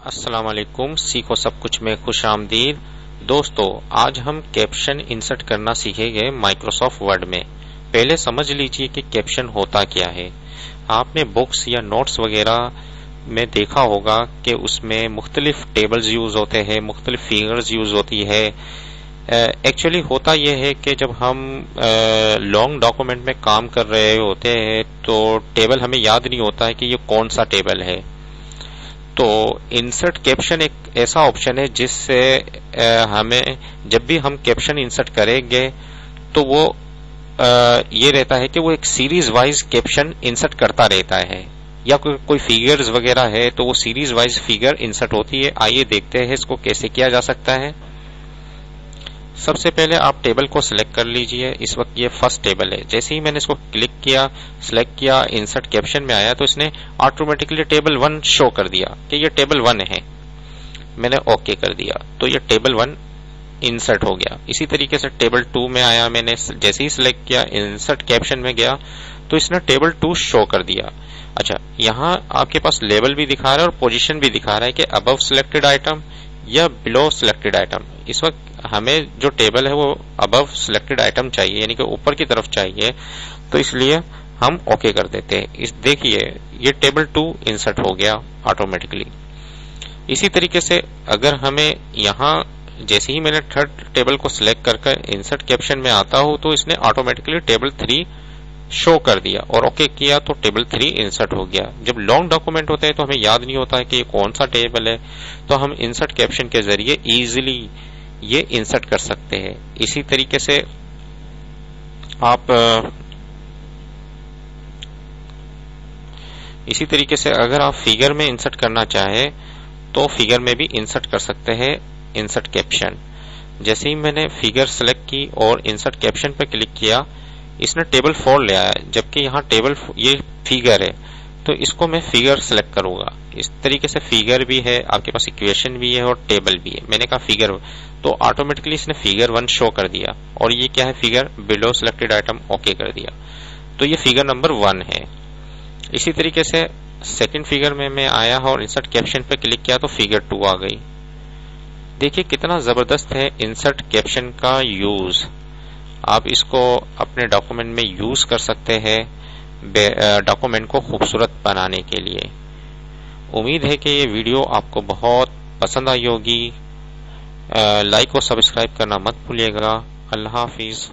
अस्सलाम वालेकुम। सीखो सब कुछ में खुश आमदीद। दोस्तों, आज हम कैप्शन इंसर्ट करना सीखेंगे माइक्रोसॉफ्ट वर्ड में। पहले समझ लीजिए कि कैप्शन होता क्या है। आपने बुक्स या नोट्स वगैरह में देखा होगा कि उसमें मुख्तलिफ टेबल्स यूज होते हैं, मुख्तलिफ फिगर्स यूज होती है। एक्चुअली होता यह है कि जब हम लॉन्ग डॉक्यूमेंट में काम कर रहे होते हैं तो टेबल हमें याद नहीं होता है कि ये कौन सा टेबल है। तो इंसर्ट कैप्शन एक ऐसा ऑप्शन है जिससे हमें जब भी हम कैप्शन इंसर्ट करेंगे तो वो ये रहता है कि वो एक सीरीज वाइज कैप्शन इंसर्ट करता रहता है, या कोई फिगर्स वगैरह है तो वो सीरीज वाइज फिगर इंसर्ट होती है। आइए देखते हैं इसको कैसे किया जा सकता है। सबसे पहले आप टेबल को सिलेक्ट कर लीजिए। इस वक्त ये फर्स्ट टेबल है। जैसे ही मैंने इसको क्लिक किया, सिलेक्ट किया, इंसर्ट कैप्शन में आया तो इसने ऑटोमेटिकली टेबल 1 शो कर दिया कि ये टेबल 1 है। मैंने ओके कर दिया तो ये टेबल 1 इंसर्ट हो गया। इसी तरीके से टेबल 2 में आया, मैंने जैसे ही सिलेक्ट किया, इंसर्ट कैप्शन में गया तो इसने टेबल 2 शो कर दिया। अच्छा, यहाँ आपके पास लेवल भी दिखा रहा है और पोजीशन भी दिखा रहा है कि अबव सिलेक्टेड आइटम या बिलो सिलेक्टेड आइटम। इस वक्त हमें जो टेबल है वो अबव सिलेक्टेड आइटम चाहिए, यानी कि ऊपर की तरफ चाहिए, तो इसलिए हम ओके कर देते हैं। इस देखिए ये टेबल 2 इंसर्ट हो गया ऑटोमेटिकली। इसी तरीके से अगर हमें यहाँ जैसे ही मैंने थर्ड टेबल को सिलेक्ट करके इंसर्ट कैप्शन में आता हूं तो इसने ऑटोमेटिकली टेबल 3 शो कर दिया और ओके किया तो टेबल 3 इंसर्ट हो गया। जब लॉन्ग डॉक्यूमेंट होते हैं तो हमें याद नहीं होता है कि ये कौन सा टेबल है, तो हम इंसर्ट कैप्शन के जरिए इजीली ये इंसर्ट कर सकते हैं। इसी तरीके से अगर आप फिगर में इंसर्ट करना चाहे तो फिगर में भी इंसर्ट कर सकते हैं इंसर्ट कैप्शन। जैसे ही मैंने फिगर सेलेक्ट की और इंसर्ट कैप्शन पर क्लिक किया, इसने टेबल 4 ले आया, जबकि यहाँ टेबल ये फिगर है तो इसको मैं फिगर सेलेक्ट करूंगा। इस तरीके से फिगर भी है, आपके पास इक्वेशन भी है और टेबल भी है। मैंने कहा फिगर, तो ऑटोमेटिकली इसने फिगर 1 शो कर दिया। और ये क्या है, figure below selected item, okay कर दिया। तो ये फिगर नंबर 1 है। इसी तरीके से सेकंड फिगर में मैं आया और इंसर्ट कैप्शन पे क्लिक किया तो फिगर 2 आ गई। देखिए कितना जबरदस्त है इंसर्ट कैप्शन का यूज। आप इसको अपने डॉक्यूमेंट में यूज कर सकते हैं डॉक्यूमेंट को खूबसूरत बनाने के लिए। उम्मीद है कि ये वीडियो आपको बहुत पसंद आई होगी। लाइक और सब्सक्राइब करना मत भूलिएगा। अल्लाह हाफिज।